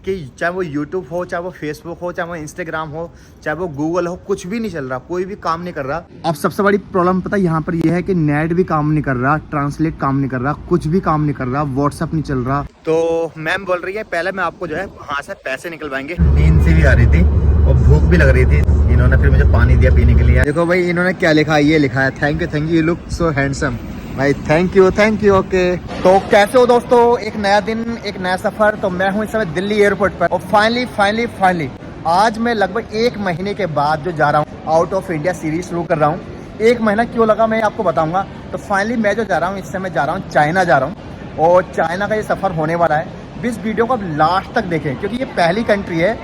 कि चाहे वो यूट्यूब हो, चाहे वो फेसबुक हो, चाहे वो इंस्टाग्राम हो, चाहे वो गूगल हो, कुछ भी नहीं चल रहा, कोई भी काम नहीं कर रहा। अब सबसे बड़ी प्रॉब्लम पता है यहाँ पर ये है कि नेट भी काम नहीं कर रहा, ट्रांसलेट काम नहीं कर रहा, कुछ भी काम नहीं कर रहा, व्हाट्सअप नहीं चल रहा। तो मैम बोल रही है पहले मैं आपको जो है वहाँ से पैसे निकलवाएंगे। नींद से भी आ रही थी और भूख भी लग रही थी। इन्होंने फिर मुझे पानी दिया पीने के लिए। देखो भाई इन्होंने क्या लिखा है, ये लिखा है thank you you look so handsome. भाई थैंक यू ओके। तो कैसे हो दोस्तों, एक नया दिन, एक नया सफर। तो मैं हूँ इस समय दिल्ली एयरपोर्ट पर और फाइनली आज मैं लगभग 1 महीने के बाद जो जा रहा हूँ आउट ऑफ इंडिया सीरीज शुरू कर रहा हूँ। 1 महीना क्यों लगा मैं आपको बताऊंगा। तो फाइनली मैं जो जा रहा हूँ, इस समय जा रहा हूँ चाइना जा रहा हूँ और चाइना का ये सफ़र होने वाला है। इस वीडियो को आप लास्ट तक देखें क्योंकि ये पहली कंट्री है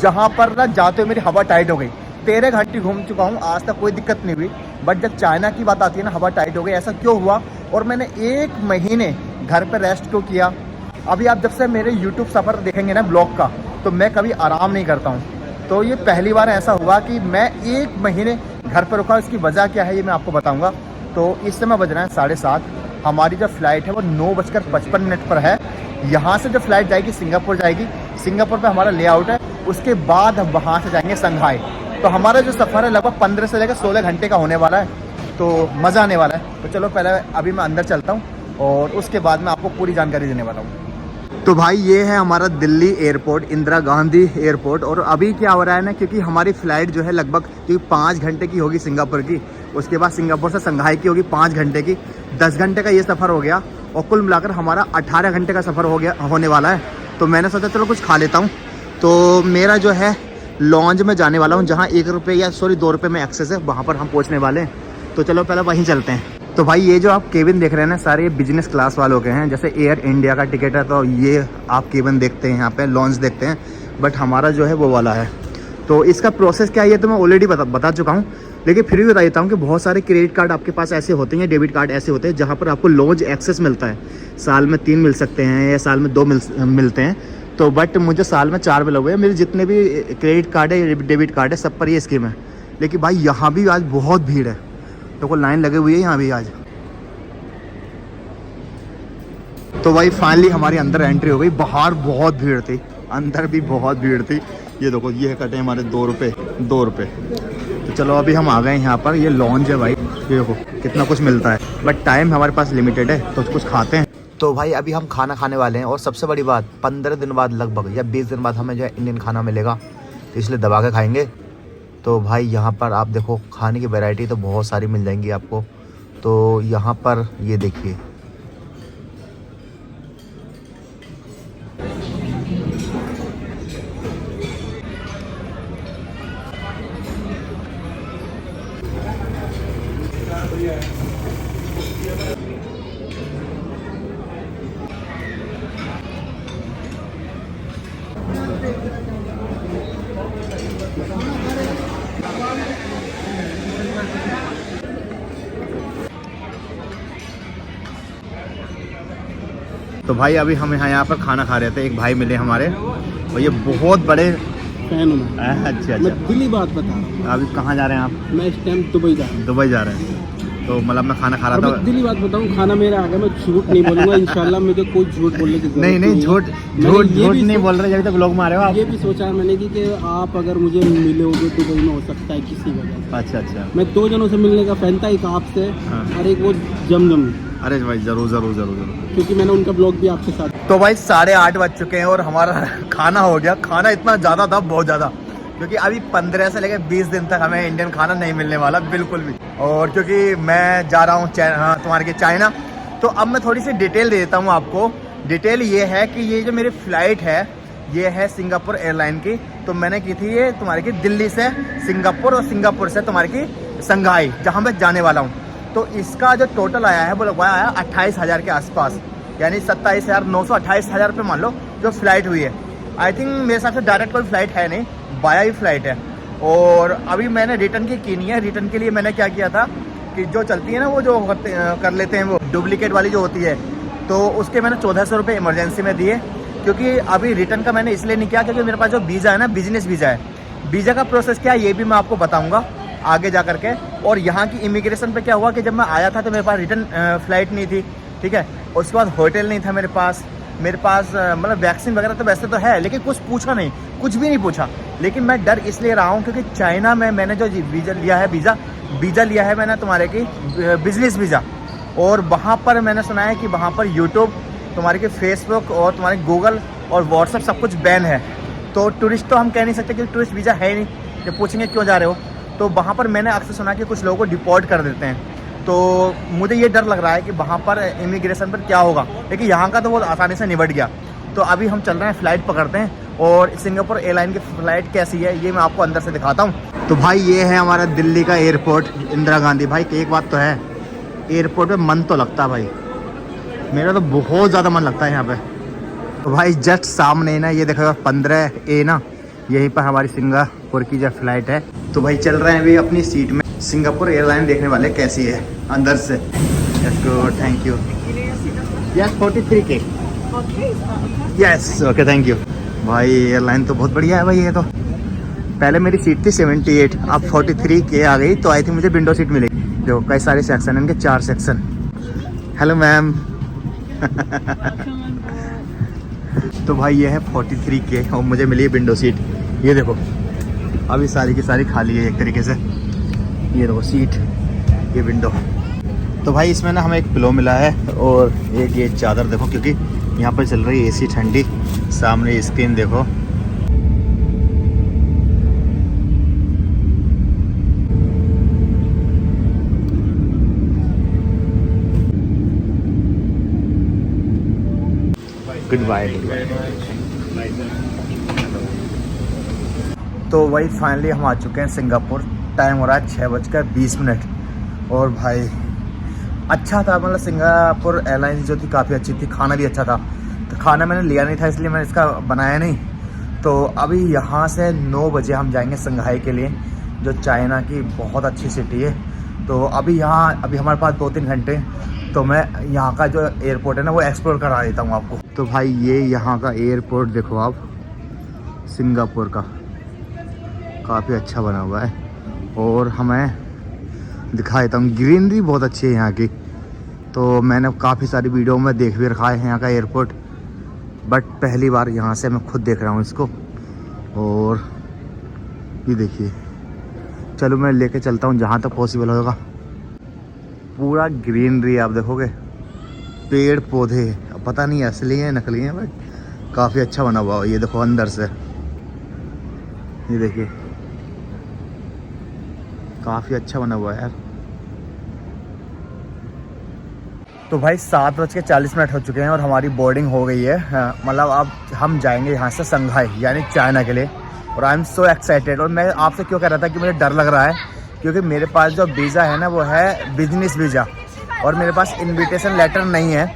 जहाँ पर ना जाते हुए मेरी हवा टाइट हो गई। 13 घंटे घूम चुका हूँ, आज तक कोई दिक्कत नहीं हुई, बट जब चाइना की बात आती है ना हवा टाइट हो गई। ऐसा क्यों हुआ और मैंने 1 महीने घर पर रेस्ट क्यों किया। अभी आप जब से मेरे यूट्यूब सफ़र देखेंगे ना ब्लॉग का, तो मैं कभी आराम नहीं करता हूँ। तो ये पहली बार ऐसा हुआ कि मैं 1 महीने घर पर रुका। इसकी वजह क्या है ये मैं आपको बताऊँगा। तो इस समय बज रहे हैं 7:30। हमारी जो फ़्लाइट है वो 9:55 पर है। यहाँ से जो फ़्लाइट जाएगी सिंगापुर जाएगी। सिंगापुर पे हमारा लेआउट है, उसके बाद हम वहाँ से जाएंगे संघाई। तो हमारा जो सफ़र है लगभग 15 से लेकर 16 घंटे का होने वाला है। तो मज़ा आने वाला है। तो चलो पहले अभी मैं अंदर चलता हूँ और उसके बाद मैं आपको पूरी जानकारी देने वाला हूँ। तो भाई ये है हमारा दिल्ली एयरपोर्ट, इंदिरा गांधी एयरपोर्ट। और अभी क्या हो रहा है ना, क्योंकि हमारी फ़्लाइट जो है लगभग 5 घंटे की होगी सिंगापुर की, उसके बाद सिंगापुर से संघाई की होगी 5 घंटे की। 10 घंटे का ये सफ़र हो गया और कुल मिलाकर हमारा 18 घंटे का सफ़र होने वाला है। तो मैंने सोचा चलो कुछ खा लेता हूँ। तो मेरा जो है लॉन्ज में जाने वाला हूँ जहाँ 1 रुपये या 2 रुपये में एक्सेस है, वहाँ पर हम पहुँचने वाले हैं। तो चलो पहले वहीं चलते हैं। तो भाई ये जो आप केबिन देख रहे हैं ना, सारे बिजनेस क्लास वालों के हैं। जैसे एयर इंडिया का टिकट है तो ये आप केबिन देखते हैं, यहाँ पे लॉन्च देखते हैं, बट हमारा जो है वो वाला है। तो इसका प्रोसेस क्या है ये तो मैं ऑलरेडी बता चुका हूँ, लेकिन फिर भी बता देता हूँ कि बहुत सारे क्रेडिट कार्ड आपके पास ऐसे होते हैं, डेबिट कार्ड ऐसे होते हैं जहाँ पर आपको लॉन्च एक्सेस मिलता है। साल में 3 मिल सकते हैं या साल में 2 मिलते हैं। तो बट मुझे साल में 4 मिले हुए हैं। मेरे जितने भी क्रेडिट कार्ड है, डेबिट कार्ड है, सब पर ये स्कीम है। लेकिन भाई यहाँ भी आज बहुत भीड़ है, तो कोई लाइन लगी हुई है यहाँ भी आज। तो भाई फाइनली हमारी अंदर एंट्री हो गई। बाहर बहुत भीड़ थी, अंदर भी बहुत भीड़ थी। ये देखो ये कटे हमारे 2 रुपये। तो चलो अभी हम आ गए यहाँ पर। ये लॉन्च है भाई, ये देखो कितना कुछ मिलता है, बट टाइम हमारे पास लिमिटेड है तो कुछ खाते हैं। तो भाई अभी हम खाना खाने वाले हैं और सबसे बड़ी बात 15 दिन बाद लगभग या 20 दिन बाद हमें जो है इंडियन खाना मिलेगा, तो इसलिए दबा के खाएंगे। तो भाई यहाँ पर आप देखो खाने की वैरायटी तो बहुत सारी मिल जाएंगी आपको। तो यहाँ पर ये देखिए तो भाई अभी हम यहाँ पर खाना खा रहे थे। एक भाई मिले हमारे और ये बहुत बड़े फैन हूँ मैं। अच्छा मैं दिल्ली बात बता रहा हूँ। अभी कहाँ जा रहे हैं आप? मैं इस टाइम दुबई जा रहा हूँ। दुबई जा रहे हैं। तो मतलब मैं खाना खा रहा था। मैं दिल्ली बात बताऊँ, खाना मेरा आ गया। मैं झूठ नहीं बोलूँगा इंशाल्लाह, मुझे कोई झूठ बोलने की जरूरत नहीं झूठ नहीं बोल रहे, जब तक ब्लॉग में आ रहे हो आप। ये भी सोचा है मैंने कि आप अगर मुझे मिलोगे दुबई में, हो सकता है किसी वजह से। अच्छा। मैं 2 जनों से मिलने का फैन था, एक आपसे और एक वो जमजम। अरे भाई जरूर क्योंकि मैंने उनका ब्लॉग भी आपके साथ। तो भाई 8:30 बज चुके हैं और हमारा खाना हो गया। खाना इतना ज़्यादा था, बहुत ज़्यादा, क्योंकि अभी 15 से लेकर 20 दिन तक हमें इंडियन खाना नहीं मिलने वाला बिल्कुल भी। और क्योंकि मैं जा रहा हूँ तुम्हारे के चाइना, तो अब मैं थोड़ी सी डिटेल दे देता हूँ आपको। डिटेल ये है कि ये जो मेरी फ़्लाइट है ये है सिंगापुर एयरलाइन की। तो मैंने की थी ये तुम्हारे की दिल्ली से सिंगापुर और सिंगापुर से तुम्हारे की संघाई, जहाँ मैं जाने वाला हूँ। तो इसका जो टोटल आया है वो लगभग आया 28,000 के आसपास, यानी 27,900 28,000 रुपये मान लो जो फ़्लाइट हुई है। आई थिंक मेरे हिसाब से डायरेक्ट कोई फ़्लाइट है नहीं, बाया ही फ़्लाइट है। और अभी मैंने रिटर्न की नहीं है। रिटर्न के लिए मैंने क्या किया था कि जो चलती है ना, वो जो कर लेते हैं वो डुप्लीकेट वाली जो होती है, तो उसके मैंने 1400 रुपये इमरजेंसी में दिए। क्योंकि अभी रिटर्न का मैंने इसलिए नहीं किया क्योंकि मेरे पास जो वीज़ा है ना, बिजनेस वीज़ा है। वीज़ा का प्रोसेस क्या है ये भी मैं आपको बताऊँगा आगे जा करके। और यहाँ की इमिग्रेशन पे क्या हुआ कि जब मैं आया था तो मेरे पास रिटर्न फ़्लाइट नहीं थी, ठीक है। उसके बाद होटल नहीं था मेरे पास, मेरे पास मतलब वैक्सीन वगैरह तो वैसे तो है, लेकिन कुछ पूछा नहीं, कुछ भी नहीं पूछा। लेकिन मैं डर इसलिए रहा हूँ क्योंकि चाइना में मैंने जो वीज़ा लिया है मैंने तुम्हारे की बिजनेस वीज़ा, और वहाँ पर मैंने सुना है कि वहाँ पर यूट्यूब, तुम्हारे की फेसबुक और तुम्हारे गूगल और व्हाट्सअप सब कुछ बैन है। तो टूरिस्ट तो हम कह नहीं सकते क्योंकि टूरिस्ट वीज़ा है ही नहीं, जब पूछेंगे क्यों जा रहे हो। तो वहाँ पर मैंने अक्सर सुना कि कुछ लोगों को डिपोर्ट कर देते हैं। तो मुझे ये डर लग रहा है कि वहाँ पर इमिग्रेशन पर क्या होगा, लेकिन यहाँ का तो बहुत आसानी से निपट गया। तो अभी हम चल रहे हैं, फ़्लाइट पकड़ते हैं, और सिंगापुर एयरलाइन की फ़्लाइट कैसी है ये मैं आपको अंदर से दिखाता हूँ। तो भाई ये है हमारा दिल्ली का एयरपोर्ट, इंदिरा गांधी। भाई एक बात तो है, एयरपोर्ट पे मन तो लगता है भाई, मेरा तो बहुत ज़्यादा मन लगता है यहाँ पे। तो भाई जस्ट सामने ना ये देखो 15A ना, यहीं पर हमारी सिंगापुर की जो फ़्लाइट है। तो भाई चल रहे हैं अभी अपनी सीट में, सिंगापुर एयरलाइन देखने वाले कैसी है अंदर से। Let's go, thank you. Yes 43K, yes okay thank you. भाई एयरलाइन तो बहुत बढ़िया है भाई। ये तो पहले मेरी सीट थी 78, अब 43K आ गई, तो आई थी मुझे विंडो सीट मिलेगी। जो कई सारे सेक्शन हैं, इनके 4 सेक्शन। Hello ma'am. तो भाई ये है 43K और मुझे मिली है विंडो सीट। ये देखो अभी सारी की सारी खाली है एक तरीके से। ये देखो सीट, ये विंडो। तो भाई इसमें ना हमें एक पिलो मिला है और एक ये चादर देखो, क्योंकि यहाँ पर चल रही है AC ठंडी। सामने स्क्रीन देखो। Goodbye. तो भाई फाइनली हम आ चुके हैं सिंगापुर। टाइम हो रहा है 6:20। और भाई अच्छा था, मतलब सिंगापुर एयरलाइंस जो थी काफ़ी अच्छी थी, खाना भी अच्छा था। तो खाना मैंने लिया नहीं था इसलिए मैंने इसका बनाया नहीं। तो अभी यहाँ से 9 बजे हम जाएंगे संघाई के लिए, जो चाइना की बहुत अच्छी सिटी है। तो अभी हमारे पास 2-3 घंटे, तो मैं यहाँ का जो एयरपोर्ट है ना वो एक्सप्लोर करा देता हूँ आपको। तो भाई ये यहाँ का एयरपोर्ट देखो आप, सिंगापुर का काफ़ी अच्छा बना हुआ है। और हमें दिखा देता हूँ, ग्रीनरी बहुत अच्छी है यहाँ की। तो मैंने काफ़ी सारी वीडियो में देख भी रखा है यहाँ का एयरपोर्ट, बट पहली बार यहाँ से मैं खुद देख रहा हूँ इसको। और ये देखिए, चलो मैं लेके चलता हूँ जहाँ तक पॉसिबल होगा। पूरा ग्रीनरी आप देखोगे, पेड़ पौधे, अब पता नहीं असली हैं नकली हैं, बट काफ़ी अच्छा बना हुआ है। ये देखो अंदर से, ये देखिए काफ़ी अच्छा बना हुआ है यार। तो भाई 7:40 हो चुके हैं और हमारी बोर्डिंग हो गई है। मतलब अब हम जाएंगे यहाँ से संघाई यानी चाइना के लिए। और आई एम सो एक्साइटेड। और मैं आपसे क्यों कह रहा था कि मुझे डर लग रहा है, क्योंकि मेरे पास जो वीज़ा है ना वो है बिजनेस वीज़ा, और मेरे पास इनविटेशन लेटर नहीं है।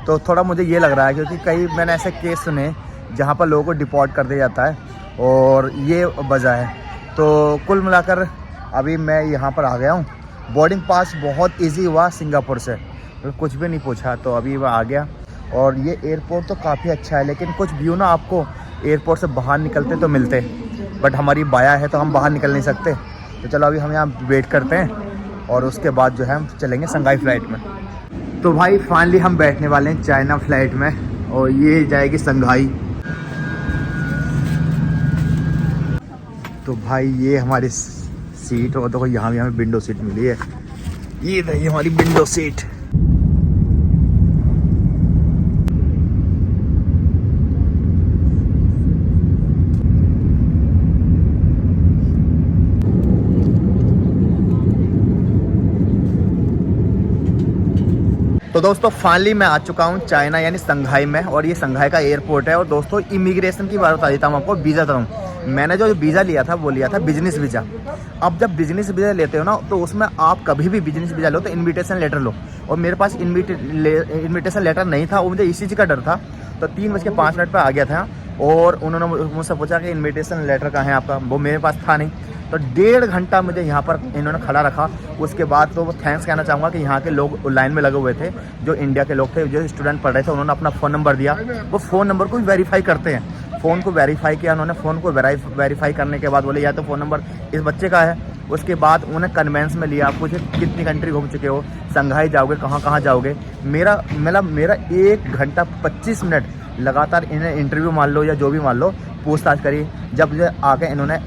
तो थोड़ा मुझे ये लग रहा है, क्योंकि कई मैंने ऐसे केस सुने जहाँ पर लोगों को डिपोर्ट कर दिया जाता है, और ये वजह है। तो कुल मिलाकर अभी मैं यहाँ पर आ गया हूँ। बोर्डिंग पास बहुत इजी हुआ सिंगापुर से, तो कुछ भी नहीं पूछा, तो अभी मैं आ गया। और ये एयरपोर्ट तो काफ़ी अच्छा है, लेकिन कुछ व्यू ना आपको एयरपोर्ट से बाहर निकलते तो मिलते, बट हमारी बाया है तो हम बाहर निकल नहीं सकते। तो चलो अभी हम यहाँ वेट करते हैं, और उसके बाद जो है हम चलेंगे संघाई फ़्लाइट में। तो भाई फाइनली हम बैठने वाले हैं चाइना फ़्लाइट में, और ये जाएगी संघाई। तो भाई ये हमारी सीट, और देखो यहाँ भी हमें विंडो सीट मिली है। ये रही हमारी विंडो सीट। तो दोस्तों फाइनली मैं आ चुका हूँ चाइना यानी संघाई में, और ये संघाई का एयरपोर्ट है। और दोस्तों इमिग्रेशन की बात बता देता हूँ आपको, वीज़ा था। मैंने जो वीज़ा लिया था वो लिया था बिजनेस वीज़ा। अब जब बिजनेस वीज़ा लेते हो ना, तो उसमें आप कभी भी बिजनेस वीज़ा लो तो इनविटेशन लेटर लो। और मेरे पास इनविटेशन लेटर नहीं था, वो मुझे इसी चीज़ का डर था। तो 3:05 पर आ गया था, और उन्होंने मुझसे पूछा कि इनविटेशन लेटर कहाँ है आपका, वो मेरे पास था नहीं। तो 1.5 घंटा मुझे यहाँ पर इन्होंने खड़ा रखा। उसके बाद तो वो थैंक्स कहना चाहूँगा कि यहाँ के लोग लाइन में लगे हुए थे, जो इंडिया के लोग थे, जो स्टूडेंट पढ़ रहे थे, उन्होंने अपना फ़ोन नंबर दिया। वो फ़ोन नंबर को भी वेरीफाई करते हैं, फ़ोन को वेरीफाई किया उन्होंने। फ़ोन को वेरीफाई करने के बाद बोले या तो फ़ोन नंबर इस बच्चे का है। उसके बाद उन्हें कन्वेंस में लिया, पूछे कितनी कंट्री घूम चुके हो, संघाई जाओगे, कहाँ कहाँ जाओगे। मेरा 1 घंटा 25 मिनट लगातार इन्हें इंटरव्यू मान लो या जो भी मान लो, पूछताछ करी, जब जो आके इन्होंने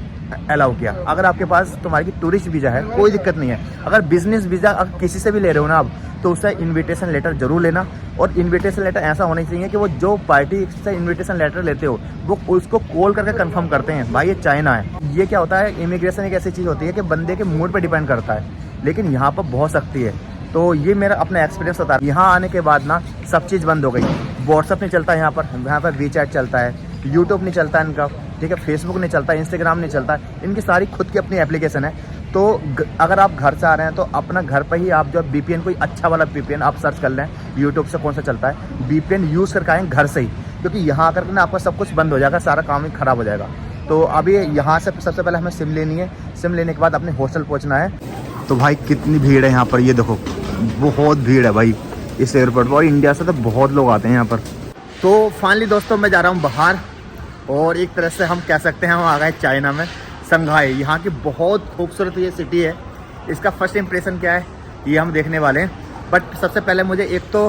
अलाउ किया। अगर आपके पास तुम्हारी टूरिस्ट वीज़ा है कोई दिक्कत नहीं है। अगर बिजनेस वीज़ा अगर किसी से भी ले रहे हो ना आप, तो उससे इनविटेशन लेटर जरूर लेना। और इनविटेशन लेटर ऐसा होना चाहिए कि वो जो पार्टी से इनविटेशन लेटर लेते हो वो उसको कॉल करके कंफर्म करते हैं भाई ये चाइना है। ये क्या होता है, इमिग्रेशन एक ऐसी चीज़ होती है कि बंदे के मूड पर डिपेंड करता है, लेकिन यहाँ पर बहुत सख्ती है। तो ये मेरा अपना एक्सपीरियंस होता है। यहाँ आने के बाद ना सब चीज़ बंद हो गई। व्हाट्सअप नहीं चलता यहाँ पर वीचैट चलता है, यूट्यूब नहीं चलता इनका, ठीक है, फेसबुक नहीं चलता, इंस्टाग्राम नहीं चलता, इनकी सारी खुद की अपनी एप्लीकेशन है। तो अगर आप घर से आ रहे हैं तो अपना घर पर ही आप जो VPN, कोई अच्छा वाला VPN आप सर्च कर लें यूट्यूब से कौन सा चलता है, VPN यूज़ करके आएँ घर से ही, क्योंकि यहाँ आकर के ना आपका सब कुछ बंद हो जाएगा, सारा काम ही ख़राब हो जाएगा। तो अभी यहाँ से सबसे पहले हमें सिम लेनी है, सिम लेने के बाद अपने हॉस्टल पहुँचना है। तो भाई कितनी भीड़ है यहाँ पर, ये देखो बहुत भीड़ है भाई इस एयरपोर्ट पर, और इंडिया से तो बहुत लोग आते हैं यहाँ पर। तो फाइनली दोस्तों मैं जा रहा हूँ बाहर, और एक तरह से हम कह सकते हैं हम आ गए चाइना में, संघाई। यहाँ की बहुत खूबसूरत ये सिटी है। इसका फर्स्ट इंप्रेशन क्या है ये हम देखने वाले हैं। बट सबसे पहले मुझे एक तो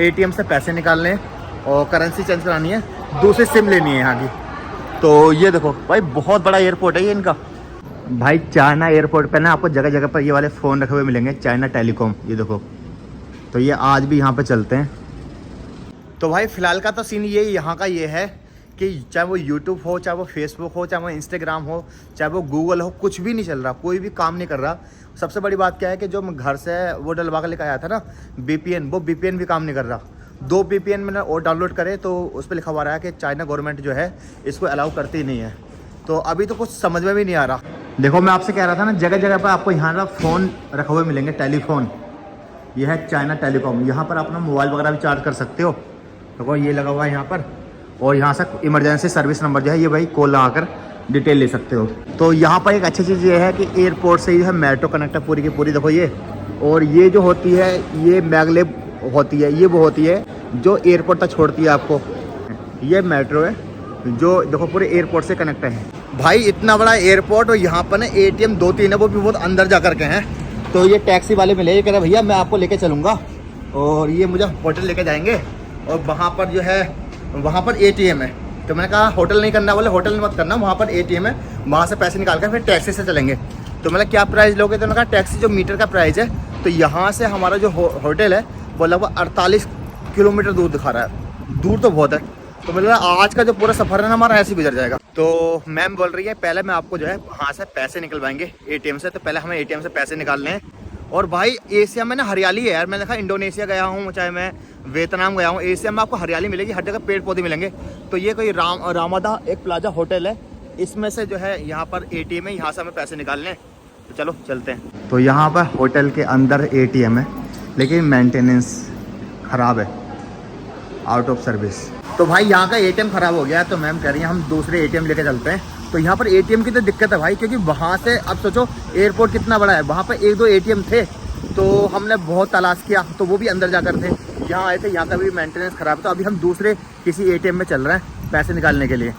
ATM से पैसे निकालने हैं और करेंसी चेंज करानी है, दूसरी सिम लेनी है यहाँ की। तो ये देखो भाई बहुत बड़ा एयरपोर्ट है ये इनका। भाई चाइना एयरपोर्ट पे ना आपको जगह जगह पर ये वाले फ़ोन रखे हुए मिलेंगे, चाइना टेलीकॉम, ये देखो। तो ये आज भी यहाँ पे चलते हैं। तो भाई फ़िलहाल का तो सीन ये यहाँ का ये है कि चाहे वो यूट्यूब हो, चाहे वो फेसबुक हो, चाहे वो इंस्टाग्राम हो, चाहे वो गूगल हो, कुछ भी नहीं चल रहा, कोई भी काम नहीं कर रहा। सबसे बड़ी बात क्या है कि जो मैं घर से वो डलवा के लेकर आया था ना VPN, वो VPN भी काम नहीं कर रहा। 2 VPN मैंने और डाउनलोड करे तो उस पर लिखा हुआ रहा है कि चाइना गवर्नमेंट जो है इसको अलाउ करती ही नहीं है। तो अभी तो कुछ समझ में भी नहीं आ रहा। देखो मैं आपसे कह रहा था ना, जगह जगह पर आपको यहाँ ना फ़ोन रखे हुए मिलेंगे, टेलीफोन। ये है चाइना टेलीकॉम। यहाँ पर अपना मोबाइल वगैरह भी चार्ज कर सकते हो। देखो ये लगा हुआ है यहाँ पर, और यहाँ से इमरजेंसी सर्विस नंबर जो है ये भाई कॉल लगाकर डिटेल ले सकते हो। तो यहाँ पर एक अच्छी चीज़ ये है कि एयरपोर्ट से जो है मेट्रो कनेक्ट है पूरी की पूरी, देखो ये। और ये जो होती है ये मैगलेब होती है, ये वो होती है जो एयरपोर्ट तक छोड़ती है आपको। ये मेट्रो है जो देखो पूरे एयरपोर्ट से कनेक्ट है। भाई इतना बड़ा एयरपोर्ट, और यहाँ पर ना ATM 2-3 है, वो भी बहुत अंदर जा कर के हैं। तो ये टैक्सी वाले मिले, ये कह रहे भैया मैं आपको लेके चलूँगा, और ये मुझे होटल लेके जाएंगे, और वहाँ पर जो है वहाँ पर ATM है। तो मैंने कहा होटल नहीं करना, बोले होटल मत करना, वहाँ पर ATM है, वहाँ से पैसे निकाल कर फिर टैक्सी से चलेंगे। तो मैंने क्या प्राइस लोगे, तो मैंने कहा टैक्सी जो मीटर का प्राइस है, तो यहाँ से हमारा जो होटल है वो लगभग 48 किलोमीटर दूर दिखा रहा है, दूर तो बहुत है। तो मतलब आज का जो पूरा सफ़र है ना हमारा ऐसे ही गुजर जाएगा। तो मैम बोल रही है पहले मैं आपको जो है वहाँ से पैसे निकलवाएंगे ATM से, तो पहले हमें ATM से पैसे निकालने हैं। और भाई एशिया में ना हरियाली है यार, मैंने देखा इंडोनेशिया गया हूँ, चाहे मैं वियतनाम गया हूँ, एशिया में आपको हरियाली मिलेगी, हर जगह पेड़ पौधे मिलेंगे। तो ये कोई रामादा एक प्लाजा होटल है, इसमें से जो है यहाँ पर ATM है, यहाँ से हमें पैसे निकालने हैं। तो चलो चलते हैं। तो यहाँ पर होटल के अंदर ATM है, लेकिन मेंटेनेंस ख़राब है, आउट ऑफ सर्विस। तो भाई यहाँ का ATM ख़राब हो गया है, तो मैम कह रही हैं हम दूसरे ATM लेके चलते हैं। तो यहाँ पर ATM की तो दिक्कत है भाई, क्योंकि वहाँ से अब सोचो एयरपोर्ट कितना बड़ा है, वहाँ पर 1-2 ATM थे, तो हमने बहुत तलाश किया, तो वो भी अंदर जाकर थे। यहाँ आए थे, यहाँ का भी मेंटेनेंस ख़राब है। तो अभी हम दूसरे किसी ATM में चल रहे हैं पैसे निकालने के लिए।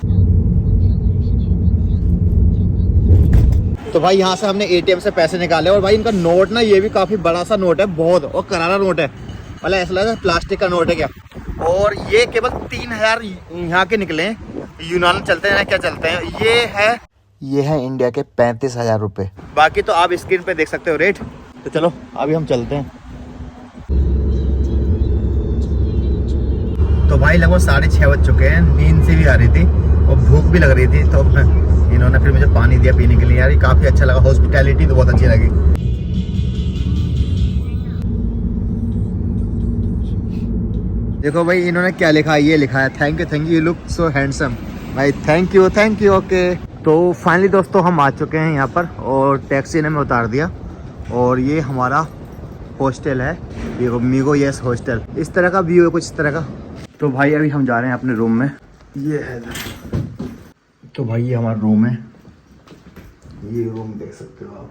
तो भाई यहाँ से हमने ATM से पैसे निकाले, और भाई इनका नोट ना ये भी काफ़ी बड़ा सा नोट है, बहुत, और करारा नोट है, मतलब ऐसा लगा प्लास्टिक का नोट है क्या। और ये केवल 3000 यहाँ के निकले, यूनान चलते हैं ना क्या चलते हैं। ये है इंडिया के 35,000 रुपये। बाकी तो आप स्क्रीन पे देख सकते हो रेट। तो चलो अभी हम चलते हैं। तो भाई लगभग 6:30 बज चुके हैं, नींद से भी आ रही थी और भूख भी लग रही थी, तो इन्होंने फिर मुझे पानी दिया पीने के लिए। यार ये काफ़ी अच्छा लगा, हॉस्पिटैलिटी तो बहुत अच्छी लगी। देखो भाई इन्होंने क्या लिखा है, ये लिखा है thank you you look so handsome. भाई थैंक यू ओके। तो फाइनली दोस्तों हम आ चुके हैं यहाँ पर, और टैक्सी ने हमें उतार दिया, और ये हमारा हॉस्टल है, ये मीगो यस हॉस्टल। इस तरह का व्यू है कुछ इस तरह का। तो भाई अभी हम जा रहे हैं अपने रूम में, ये है। तो भाई ये हमारा रूम है, ये रूम देख सकते हो आप,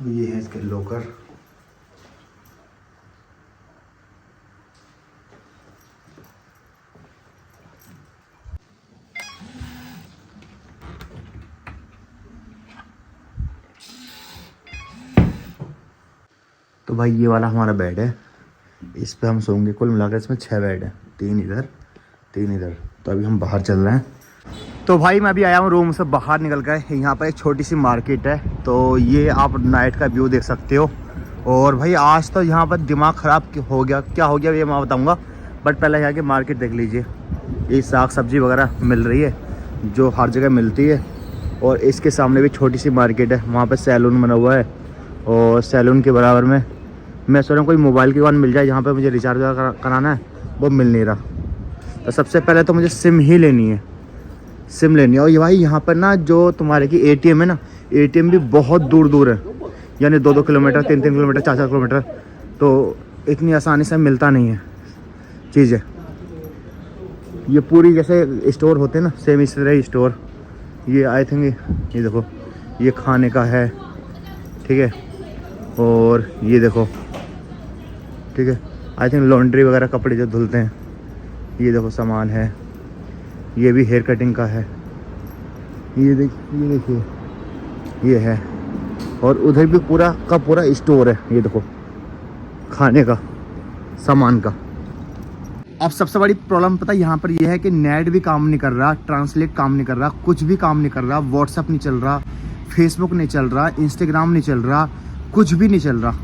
ये है इसके लॉकर। तो भाई ये वाला हमारा बेड है, इस पे हम सोएंगे। कुल मिलाकर इसमें 6 बेड हैं, 3 इधर 3 इधर। तो अभी हम बाहर चल रहे हैं। तो भाई मैं अभी आया हूँ रूम से बाहर निकल कर। यहाँ पर एक छोटी सी मार्केट है, तो ये आप नाइट का व्यू देख सकते हो। और भाई आज तो यहाँ पर दिमाग ख़राब हो गया, क्या हो गया ये मैं बताऊँगा, बट पहले यहाँ की मार्केट देख लीजिए। ये साग सब्जी वगैरह मिल रही है जो हर जगह मिलती है। और इसके सामने भी छोटी सी मार्केट है, वहाँ पर सैलून बना हुआ है। और सैलून के बराबर में मैं सोच रहा हूँ कोई मोबाइल की दुकान मिल जाए जहाँ पे मुझे रिचार्ज कराना है, वो मिल नहीं रहा। तो सबसे पहले तो मुझे सिम ही लेनी है, सिम लेनी है। और ये भाई यहाँ पर ना जो तुम्हारे की ATM है ना, ATM भी बहुत दूर दूर है, यानी 2-2 किलोमीटर 3-3 किलोमीटर 4-4 किलोमीटर। तो इतनी आसानी से मिलता नहीं है चीज़ें। ये पूरी जैसे स्टोर होते हैं ना, सेम इस तरह ही स्टोर। ये आई थिंक ये देखो, ये खाने का है, ठीक है। और ये देखो, ठीक है, आई थिंक लॉन्ड्री वगैरह कपड़े जो धुलते हैं, ये देखो सामान है। ये भी हेयर कटिंग का है, ये देखिए ये है। और उधर भी पूरा का पूरा स्टोर है, ये देखो खाने का सामान का। अब सबसे बड़ी प्रॉब्लम पता है यहाँ पर यह है कि नेट भी काम नहीं कर रहा, ट्रांसलेट काम नहीं कर रहा, कुछ भी काम नहीं कर रहा। व्हाट्सअप नहीं चल रहा, फेसबुक नहीं चल रहा, इंस्टाग्राम नहीं चल रहा, कुछ भी नहीं चल रहा।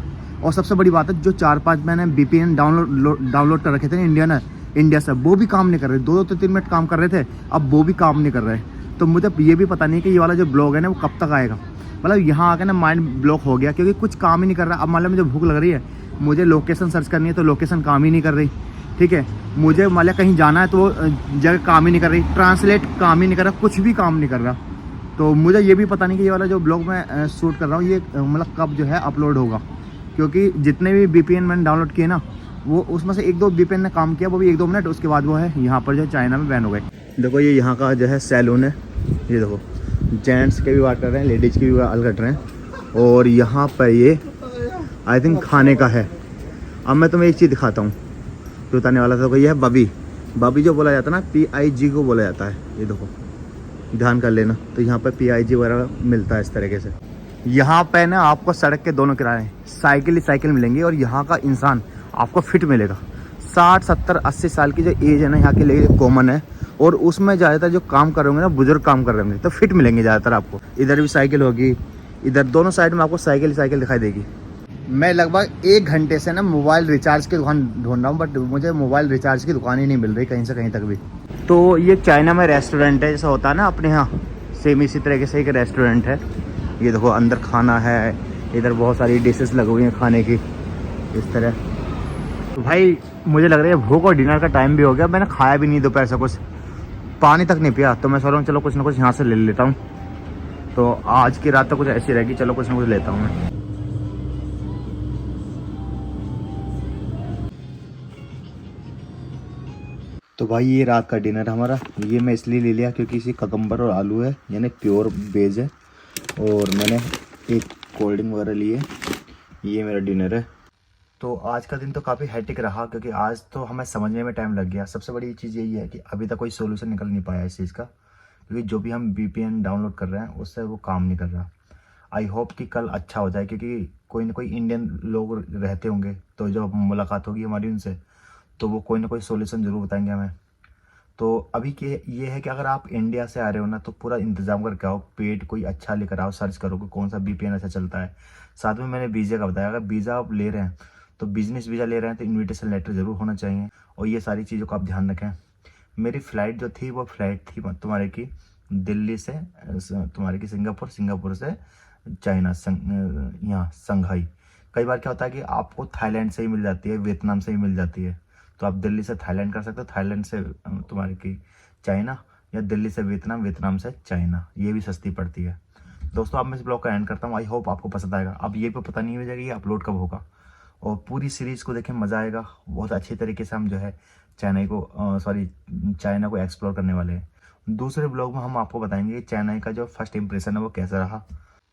और सबसे बड़ी बात है, जो 4-5 मैंने VPN डाउनलोड कर रखे थे इंडिया से, वो भी काम नहीं कर रहे। 2-3 मिनट काम कर रहे थे, अब वो भी काम नहीं कर रहे। तो मुझे ये भी पता नहीं कि ये वाला जो ब्लॉग है ना वो कब तक आएगा। मतलब यहाँ आकर ना माइंड ब्लॉक हो गया, क्योंकि कुछ काम ही नहीं कर रहा। अब मान लो मुझे भूख लग रही है, मुझे लोकेशन सर्च करनी है तो लोकेशन काम ही नहीं कर रही, ठीक है। मुझे मान लिया कहीं जाना है तो जगह काम ही नहीं कर रही, ट्रांसलेट काम ही नहीं कर रहा, कुछ भी काम नहीं कर रहा। तो मुझे ये भी पता नहीं कि ये वाला जो ब्लॉग मैं शूट कर रहा हूँ ये मतलब कब जो है अपलोड होगा। क्योंकि जितने भी VPN मैंने डाउनलोड किए ना, वो उसमें से 1-2 VPN ने काम किया, वो भी 1-2 मिनट, उसके बाद वो है यहाँ पर जो चाइना में बैन हो गए। देखो ये यहाँ का जो है सैलून है, ये देखो जेंट्स के भी बात कर रहे हैं, लेडीज़ की भी बाल कट रहे हैं। और यहाँ पर ये आई थिंक खाने का है। अब मैं तुम्हें एक चीज़ दिखाता हूँ जो बताने वाला था। तो ये है बबी जो बोला जाता है ना, PIG को बोला जाता है। ये देखो ध्यान कर लेना। तो यहाँ पर PIG वगैरह मिलता है इस तरीके से। यहाँ पे ना आपको सड़क के दोनों किनारे साइकिल ही साइकिल मिलेंगी। और यहाँ का इंसान आपको फिट मिलेगा। 60, 70, 80 साल की जो एज है ना यहाँ के लिए कॉमन है। और उसमें ज़्यादातर जो काम कर रहे होंगे ना, बुजुर्ग काम कर रहे होंगे, तो फिट मिलेंगे ज़्यादातर आपको। इधर भी साइकिल होगी, इधर दोनों साइड में आपको साइकिल दिखाई देगी। मैं लगभग 1 घंटे से ना मोबाइल रिचार्ज की दुकान ढूंढ रहा हूँ, बट मुझे मोबाइल रिचार्ज की दुकान ही नहीं मिल रही कहीं से कहीं तक भी। तो ये चाइना में रेस्टोरेंट है, जैसा होता है ना अपने यहाँ, सेम इसी तरीके से एक रेस्टोरेंट है। ये देखो अंदर खाना है, इधर बहुत सारी डिशेस लगी हुई हैं खाने की इस तरह। तो भाई मुझे लग रहा है भूख और डिनर का टाइम भी हो गया। मैंने खाया भी नहीं दोपहर से, कुछ पानी तक नहीं पिया। तो मैं सोच रहा हूँ चलो कुछ ना कुछ यहाँ से ले लेता हूँ। तो आज की रात तो कुछ ऐसी रहेगी, चलो कुछ ना कुछ लेता हूँ मैं। तो भाई ये रात का डिनर हमारा, ये मैं इसलिए ले लिया क्योंकि इसी ककम्बर और आलू है, यानी प्योर वेज है। और मैंने एक कोल्ड ड्रिंक वगैरह ली है। ये मेरा डिनर है। तो आज का दिन तो काफ़ी हेक्टिक रहा, क्योंकि आज तो हमें समझने में टाइम लग गया। सबसे बड़ी चीज़ यही है कि अभी तक कोई सोल्यूशन निकल नहीं पाया इस चीज़ का, क्योंकि जो भी हम VPN डाउनलोड कर रहे हैं उससे वो काम नहीं कर रहा। आई होप कि कल अच्छा हो जाए, क्योंकि कोई ना कोई इंडियन लोग रहते होंगे, तो जब मुलाकात होगी हमारी उनसे, तो वो कोई ना कोई सोल्यूशन ज़रूर बताएंगे हमें। तो अभी के ये है कि अगर आप इंडिया से आ रहे हो ना, तो पूरा इंतज़ाम करके आओ, पेड कोई अच्छा लेकर आओ, सर्च करो कि कौन सा VPN अच्छा चलता है। साथ में मैंने वीज़ा का बताया, अगर वीज़ा आप ले रहे हैं तो बिजनेस वीज़ा ले रहे हैं तो इन्विटेशन लेटर ज़रूर होना चाहिए। और ये सारी चीज़ों का आप ध्यान रखें। मेरी फ़्लाइट जो थी वो फ़्लाइट थी तुम्हारे की दिल्ली से तुम्हारे की सिंगापुर से चाइना, यहाँ संघाई। कई बार क्या होता है कि आपको थाईलैंड से ही मिल जाती है, वियतनाम से ही मिल जाती है। तो आप दिल्ली से थाईलैंड कर सकते हो, थाईलैंड से तुम्हारे की चाइना, या दिल्ली से वियतनाम, वियतनाम से चाइना, ये भी सस्ती पड़ती है। दोस्तों अब मैं इस ब्लॉग का एंड करता हूँ। आई होप आपको पसंद आएगा। अब ये भी पता नहीं हो जाएगा ये अपलोड कब होगा। और पूरी सीरीज़ को देखें, मज़ा आएगा। बहुत अच्छी तरीके से हम जो है चाइना को एक्सप्लोर करने वाले हैं। दूसरे ब्लॉग में हम आपको बताएंगे चाइना का जो फर्स्ट इंप्रेशन है वो कैसा रहा।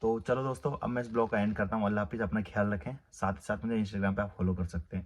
तो चलो दोस्तों अब मैं इस ब्लॉग का एंड करता हूँ। अल्लाह हाफिज़, अपना ख्याल रखें। साथ ही साथ मुझे इंस्टाग्राम पे आप फॉलो कर सकते हैं।